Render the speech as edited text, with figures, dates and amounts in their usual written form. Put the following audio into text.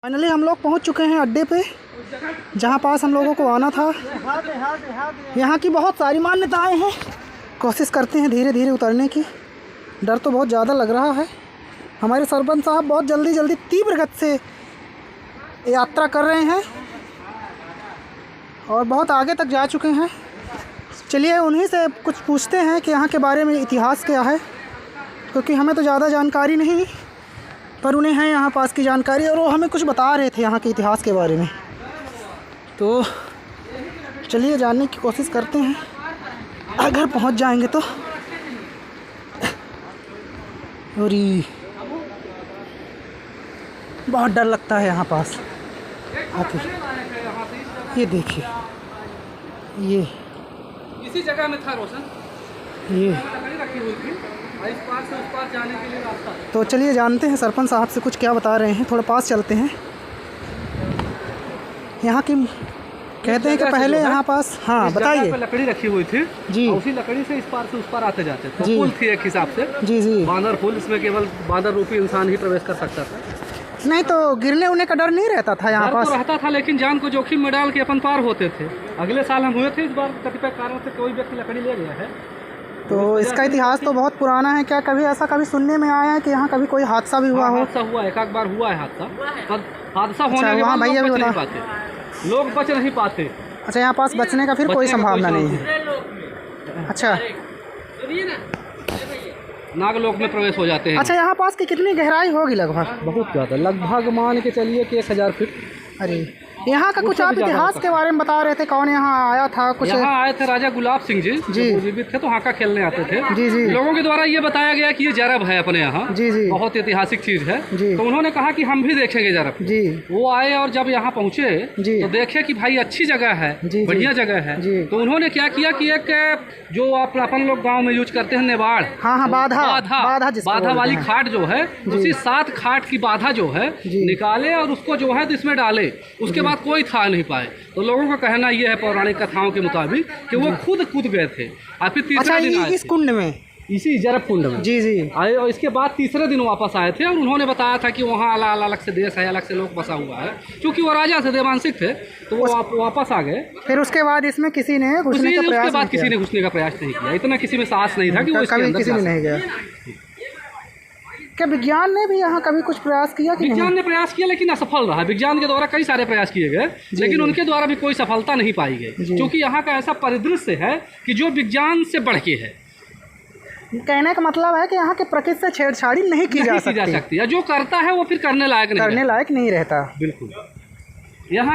Finally हम लोग पहुंच चुके हैं अड्डे पे, जहां पास हम लोगों को आना था। यहां की बहुत सारी मान्यताएं हैं। कोशिश करते हैं धीरे धीरे उतरने की। डर तो बहुत ज़्यादा लग रहा है। हमारे सरपंच साहब बहुत जल्दी तीव्र गति से यात्रा कर रहे हैं और बहुत आगे तक जा चुके हैं। चलिए उन्हीं से कुछ पूछते हैं कि यहाँ के बारे में इतिहास क्या है, क्योंकि हमें तो ज़्यादा जानकारी नहीं, पर उन्हें है यहाँ पास की जानकारी और वो हमें कुछ बता रहे थे यहाँ के इतिहास के बारे में। तो चलिए जानने की कोशिश करते हैं, अगर पहुँच जाएंगे तो। और बहुत डर लगता है यहाँ पास आके। ये देखिए, ये इसी जगह में था रोशन, ये रखी हुई थी इस पार से उस पार जाने के लिए रास्ता। तो चलिए जानते हैं सरपंच साहब से कुछ क्या बता रहे हैं। थोड़ा पास चलते हैं। यहाँ की कहते हैं कि पहले यहाँ पास, हाँ बताइए। लकड़ी रखी हुई थी जी, उसी लकड़ी से इस पार से उस पार आते जाते थे। जी, पुल थी एक हिसाब से। जी जी। बांदर पुल, इसमें केवल बांदर रूपी इंसान ही प्रवेश कर सकता था। नहीं तो गिरने उड़ने का डर नहीं रहता था यहाँ पास? तो रहता था, लेकिन जान को जोखिम में डाल के अपन पार होते थे। अगले साल हम हुए थे, इस बार कतिपय कारणों से कोई व्यक्ति लकड़ी ले गया है। तो इसका इतिहास तो बहुत पुराना है। क्या कभी ऐसा कभी सुनने में आया है कि यहाँ कभी कोई हादसा भी हुआ हो? हादसा हुआ, एक आध बार हुआ है हादसा। पर हादसा होने के वहाँ बाद भैया भी लोग बच बता, नहीं पाते, लोग बच नहीं पाते। अच्छा, यहाँ पास बचने का फिर कोई संभावना नहीं है? अच्छा, नागलोक में प्रवेश हो जाते हैं। अच्छा, यहाँ पास की कितनी गहराई होगी लगभग? बहुत ज़्यादा, लगभग मान के चलिए कि 1000 फीट। अरे यहाँ का कुछ आप इतिहास के बारे में बता रहे थे, कौन यहाँ आया था कुछ? यहाँ आए थे राजा गुलाब सिंह जी, जो जीवित थे, तो हाका खेलने आते थे। जी जी। लोगों के द्वारा ये बताया गया कि ये जरब है अपने यहाँ। जी जी। बहुत ऐतिहासिक चीज है जी। तो उन्होंने कहा कि हम भी देखेंगे जरब। जी। वो आए और जब यहाँ पहुँचे तो देखे कि भाई अच्छी जगह है, बढ़िया जगह है। तो उन्होंने क्या किया कि एक जो अपन लोग गाँव में यूज करते हैं नेवाड़, हाँ, बाधा वाली खाट जो है, उसी 7 खाट की बाधा जो है निकाले और उसको जो है इसमें डाले। उसके बाद कोई था नहीं पाए। तो लोगों का कहना यह है पौराणिक कथाओं के मुताबिक कि वो खुद कूद गए थे और फिर तीसरे दिन आए इस कुंड में, इसी जरब कुंड में। जी जी। आए और इसके बाद तीसरे दिन वापस आए थे और उन्होंने बताया था कि वहाँ अलग अलग से देश है, अलग से लोग बसा हुआ है। क्योंकि वो राजा थे, देवांशिक थे, तो वो वापस आ गए। फिर उसके बाद इसमें किसी ने घुसने का प्रयास? उसके बाद किसी ने घुसने का प्रयास नहीं किया। इतना किसी में साहस नहीं था कि वो इसके अंदर किसी ने नहीं गया। क्या विज्ञान ने भी यहाँ कभी कुछ प्रयास किया कि विज्ञान ने प्रयास किया, लेकिन असफल रहा। विज्ञान के द्वारा कई सारे प्रयास किए गए, लेकिन उनके द्वारा भी कोई सफलता नहीं पाई गई। क्योंकि यहाँ का ऐसा परिदृश्य है कि जो विज्ञान से बढ़ के है। कहने का मतलब है कि यहाँ के प्रकृति से छेड़छाड़ी नहीं की जा सकती। या जो करता है वो फिर करने लायक नहीं रहता। बिल्कुल। यहाँ